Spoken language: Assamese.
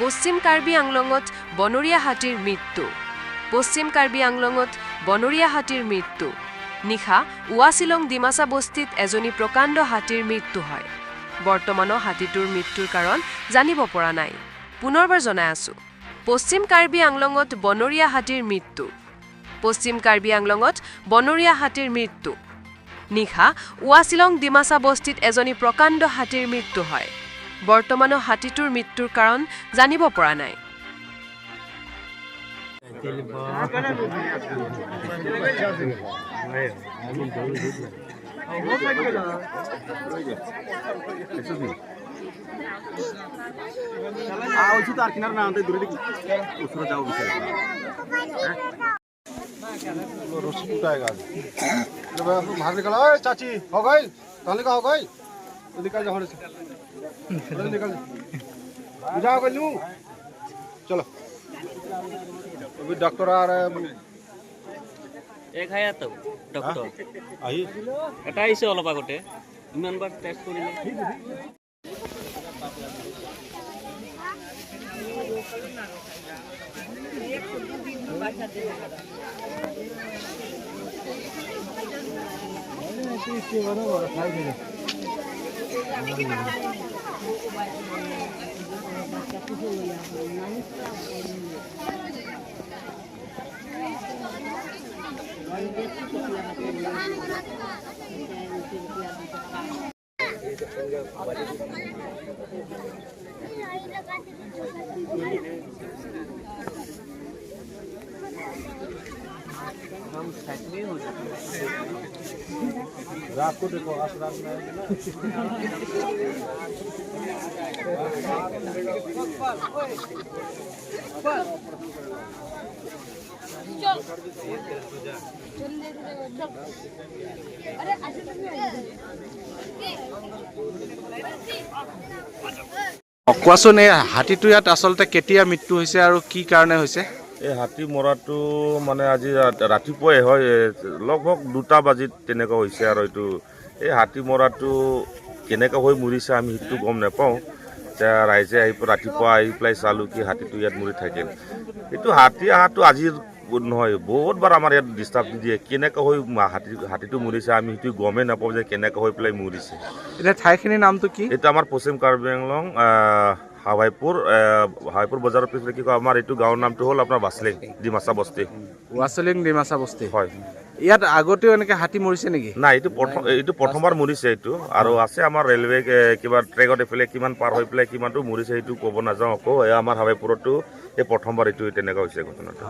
পশ্চিম কাৰ্বি আংলঙত বনৰীয়া হাতীৰ মৃত্যু। পশ্চিম কাৰ্বি আংলঙত বনৰীয়া হাতীৰ মৃত্যু। নিশা উৱাচিলং ডিমাচা বস্তিত এজনী প্ৰকাণ্ড হাতীৰ মৃত্যু হয়। বৰ্তমানো হাতীটোৰ মৃত্যুৰ কাৰণ জানিব পৰা নাই। পুনৰবাৰ জনাই আছো, পশ্চিম কাৰ্বি আংলঙত বনৰীয়া হাতীৰ মৃত্যু। পশ্চিম কাৰ্বি আংলঙত বনৰীয়া হাতীৰ মৃত্যু। নিশা উৱাচিলং ডিমাচা বস্তিত এজনী প্ৰকাণ্ড হাতীৰ মৃত্যু হয়। বৰ্তমানো হাতীটোৰ মৃত্যুৰ কাৰণ জানিব পৰা নাই। चाची हो गई कहने का हो गई तो निकल जाओ निकल बुझा गई लू चलो अभी डॉक्टर आ रहा है एक है तो डॉक्टर आई এটা আইছে অলপ আগতে ইমানবাৰ টেষ্ট কৰিলে रात को देखो आज रात में কোৱাচোন এই হাতীটো ইয়াত আচলতে কেতিয়া মৃত্যু হৈছে আৰু কি কাৰণে হৈছে? এই হাতী মৰাটো মানে আজি ৰাতিপুৱাই হয়, লগভগ 2টা বাজিত তেনেকুৱা হৈছে। আৰু এইটো এই হাতী মৰাটো কেনেকৈ হৈ মৰিছে আমি সেইটো গম নাপাওঁ। এতিয়া ৰাইজে ৰাতিপুৱা আহি পেলাই চালোঁ কি হাতীটো ইয়াত মৰি থাকিল। এইটো হাতী অহাটো আজিৰ নহয়, বহুতবাৰ আমাৰ ইয়াত ডিষ্টাৰ্ব দিয়ে। কেনেকৈ হৈ হাতীটো মৰিছে আমি সেইটো গমেই নাপাওঁ যে কেনেকৈ হৈ পেলাই মৰিছে। এতিয়া ঠাইখিনিৰ নামটো কি? এইটো আমাৰ পশ্চিম কাৰ্বি আংলং হাৱাইপুৰ বজাৰৰ পিছতে কি কয় আমাৰ এইটো গাঁৱৰ নামটো হ'ল আপোনাৰ ৱাচিলিং ডিমাচা বস্তি। ৱাচিলিং ডিমাচা বস্তি হয়। ইয়াত আগতেও এনেকৈ হাতী মৰিছে নেকি? নাই, এইটো প্ৰথমবাৰ মৰিছে এইটো। আৰু আছে আমাৰ ৰেলৱে কিবা ট্ৰেকত এইফালে কিমান পাৰ হৈ পেলাই কিমানটো মৰিছে সেইটো ক'ব নাযাওঁ। আকৌ আমাৰ হাৱাইপুৰতো এই প্ৰথমবাৰ এইটো তেনেকুৱা হৈছে ঘটনাটো।